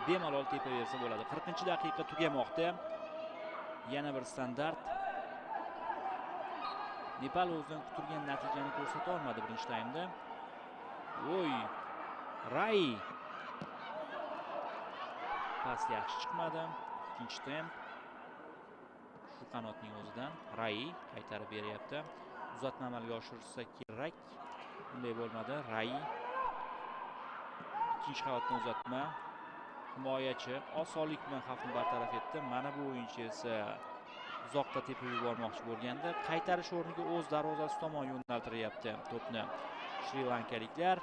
bemalol tepaversa bo'ladi. 40-daqiqa tugamoqda. Yana bir standart. Nepal o'zidan kutilgan natijani ko'rsata olmadi birinchi taymda. Voy! Rai. Pas yaxshi chiqmadi. Ikkinchi temp. Shu qanotning o'zidan Rai qaytarib beryapti. Uzatma amalga oshirsa kerak. Bunday bo'lmadi. Rai. Ikkinchi qavatdan uzatma. Himoyachi osonlik bilan xavfni bartaraf etdi. Mana bu o'yinchi esa uzoqqa tepib yubormoqchi bo'lganda, qaytarish o'rniga o'z darvozasi tomon yo'naltiryapti to'pni Shri Lankaliklar.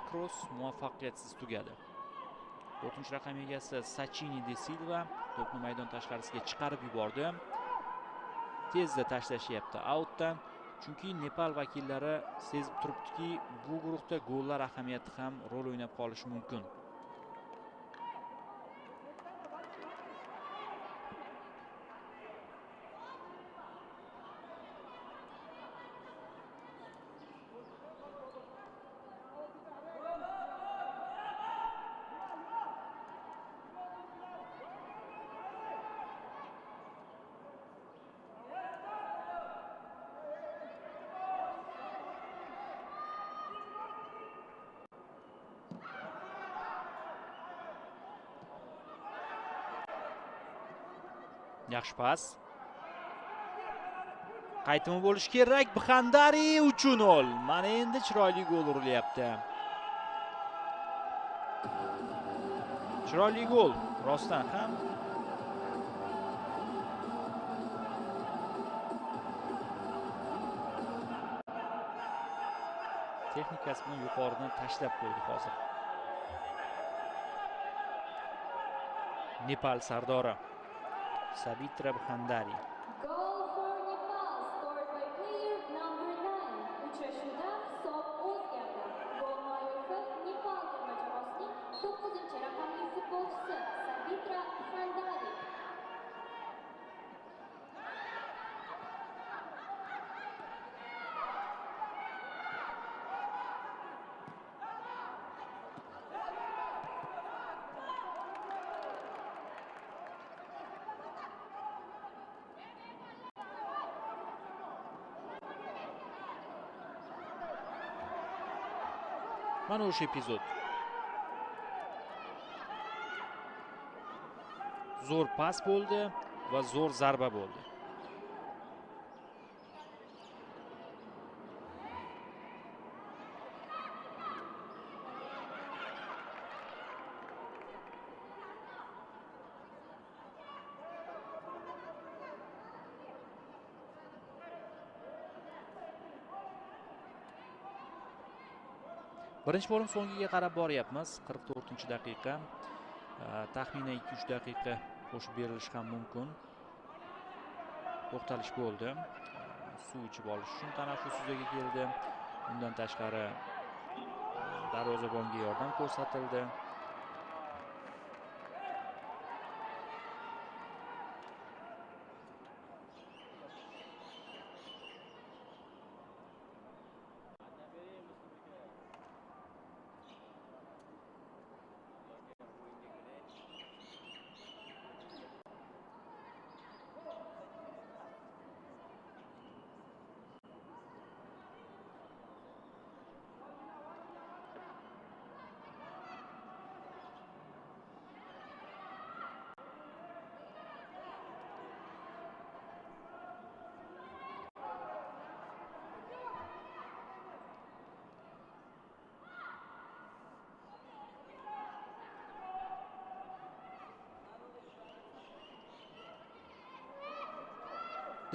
Kroos muvaffaqiyatsiz tugadi. 4-raqam egasi Sachini De Silva to'pni maydon tashqarisiga chiqarib yubordi. Tezda tashlashyapti outdan. Chunki Nepal vakillari sezib turibdiki, bu guruhda gollar ahamiyati ham rol o'ynab qolishi mumkin. Yaxshi pas. Qaytimi bo'lishi kerak. Bxandari 3-0. Mana endi chiroyli gol urilyapti. Chiroyli gol. Rostdan ham. Texnikasi bilan yuqoridan tashlab qo'ydi hozir. Nepal sardori Savitra Bxandari. Goal for Nepal scored by player number 9. Uchrashuvda hisob o'zgardi. Gol muallifi Nepal terma jamoasining 9-raqamli futbolchisi Savitra Bxandari. Mana o'sha epizod. Zo'r pas bo'ldi va zo'r zarba bo'ldi. Birinchi bo'lim so'ngiga qarab boryapmiz. 44-daqiqa. Taxminan 2-3 daqiqa qo'shib berilishi ham mumkin. To'xtalish bo'ldi. Suv ichib olish uchun tanaffus yuzaga keldi. Undan tashqari darvozabonga yordam ko'rsatildi.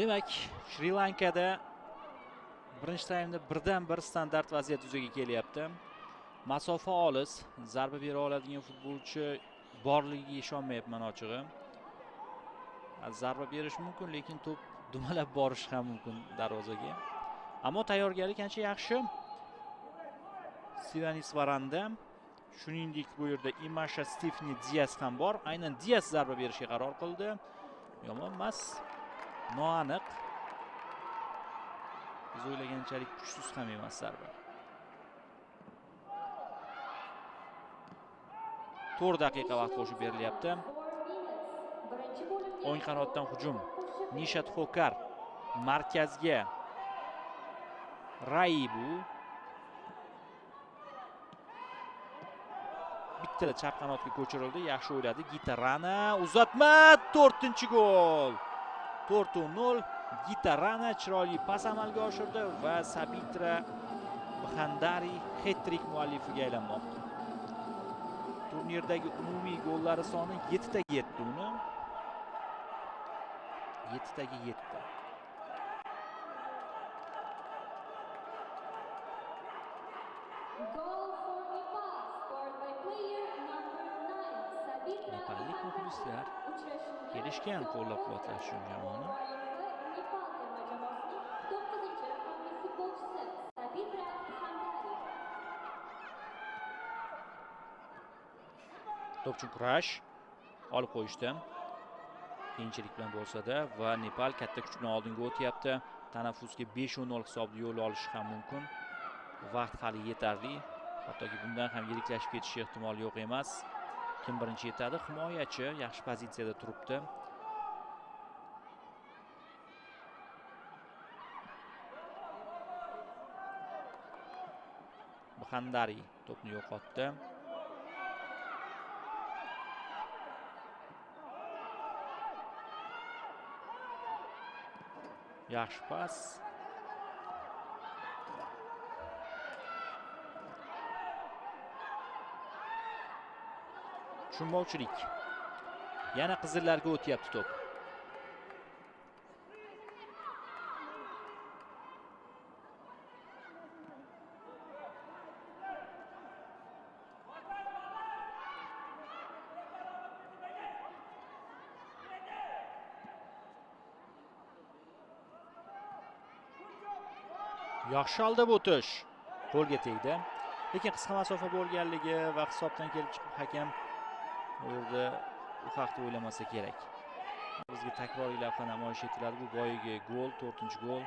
Demak, Shri Lankada birinchi taymda birdan bir standart vaziyat yuzaga kelyapti. Masofa olis, zarba bera oladigan futbolchi borligiga ishonmayapman ochig'i. Zarba berish mumkin, lekin to'p dumalab borishi ham mumkin darvozaga. Ammo tayyorgarlik ancha yaxshi. Sivanis Varanda, shuningdek bu yerda Imasha Stefni Dias ham bor. Aynan Dias zarba berishga qaror qildi. Yomon emas. Noaniq. Biz o'ylaganchalik kuchsiz ham emas zarba. 4 daqiqa vaqt qo'shib berilyapti. 4 minutes. Birinchi bo'limga O'ng qanotdan hujum. qo'shib Nishat Xokar markazga Raibu. Bitta chap qanotga ko'chirildi, yaxshi o'yladi. Gitarana uzatma, 4-gol. 4-0. Gitarana chiroyli pas amalga oshirdi va Sabitra Bxandari hat-trik muallifiga aylanmoqda. Turnirdagi umumiy gollari soni 7 taga yetdi uni. 7 taga yetdi. Goal for Nepal scored by player number 9 Sabitra Nepallik muxlislar Uchrashuvda kelishgan qo'llab-quvvatlash uchun jamoani. Nepal terma jamoasining 9-raqamli futbolchisi Sabitra Bxandari. To'pchi kurash olib qo'yishdi. Qiyinchilik bilan bo'lsa-da va Nepal katta kuch bilan oldinga o'tyapti. Tanaffusga 5-0 hisobda yo'l olishi ham mumkin. Vaqt hali yetarli. Hattoki bundan ham yiriklashib ketishi ehtimoli yo'q emas. Kim birinchi yetadi? Himoyachi yaxshi pozitsiyada turibdi. Bxandari to'pni yo'qotdi. Yaxshi pas. Tushunmovchilik. Yana qizillarga o'tyapti to'p. Yaxshi aldab o'tish qo'lga tegdi. Lekin qisqa masofa bo'lganligi va hisobdan kelib chiqib hakam bu yerda u haqda o'ylamasa kerak. Bizga takroriy lavha namoyish etiladi. Bu boyagi gol, 4-gol.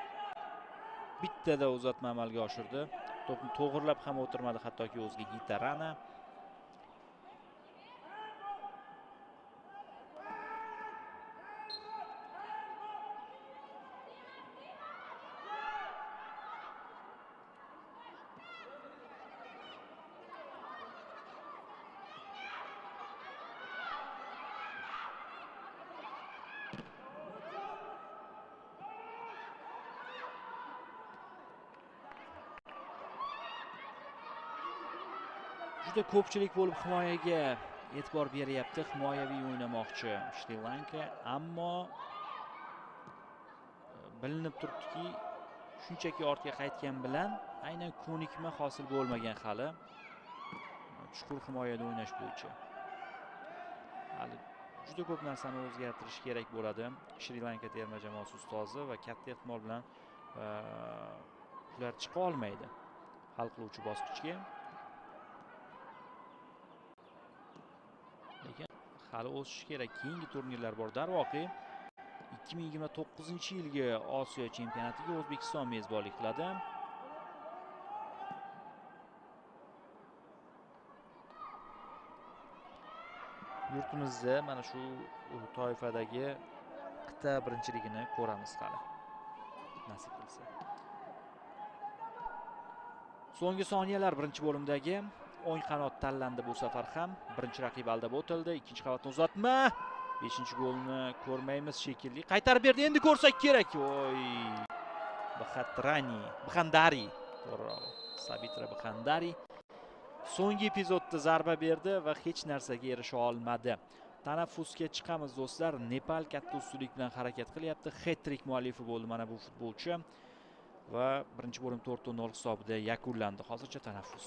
Bittada uzatma amalga oshirdi. To'pni to'g'rilab ham o'tirmadi hattoki o'ziga Gitarana. Juda ko'pchilik bo'lib himoyaga e'tibor beryapti. Himoyaviy o'ynamoqchi Shri Lanka, ammo bilinib turibdiki, shunchaki ortga qaytgan bilan aynan ko'nikma hosil bo'lmagan hali. Chuqur himoyada o'ynash bo'yicha. Hali juda ko'p narsani o'zgartirish kerak bo'ladi. Shri Lanka terma jamoasi ustozi va katta ehtimol bilan ular chiqa olmaydi hal qiluvchi bosqichga. Lekin hali o'sish kerak. Keyingi turnirlar bor. Darvoqe 2029-yilgi Osiyo chempionatiga O'zbekiston mezbonlik qiladi. Yurtimizda mana shu toifadagi qit'a birinchiligini ko'ramiz hali. Nasib qilsa. So'nggi soniyalar birinchi bo'limdagi o'ng qanot tanlandi bu safar ham. Birinchi raqib aldab o'tildi. Ikkinchi qavatni uzatma. 5-golni ko'rmaymiz shekilli. Qaytarib berdi. Endi ko'rsak kerak. Voy. Bxandari. To'g'ri. Sabitra Bxandari so'nggi epizodda zarba berdi va hech narsaga erisha olmadi. Tanaffusga chiqamiz do'stlar. Nepal katta ustunlik bilan harakat qilyapti. Hat-trik muallifi bo'ldi mana bu futbolchi va birinchi bo'lim 4-0 hisobida yakunlandi. Hozircha tanaffus.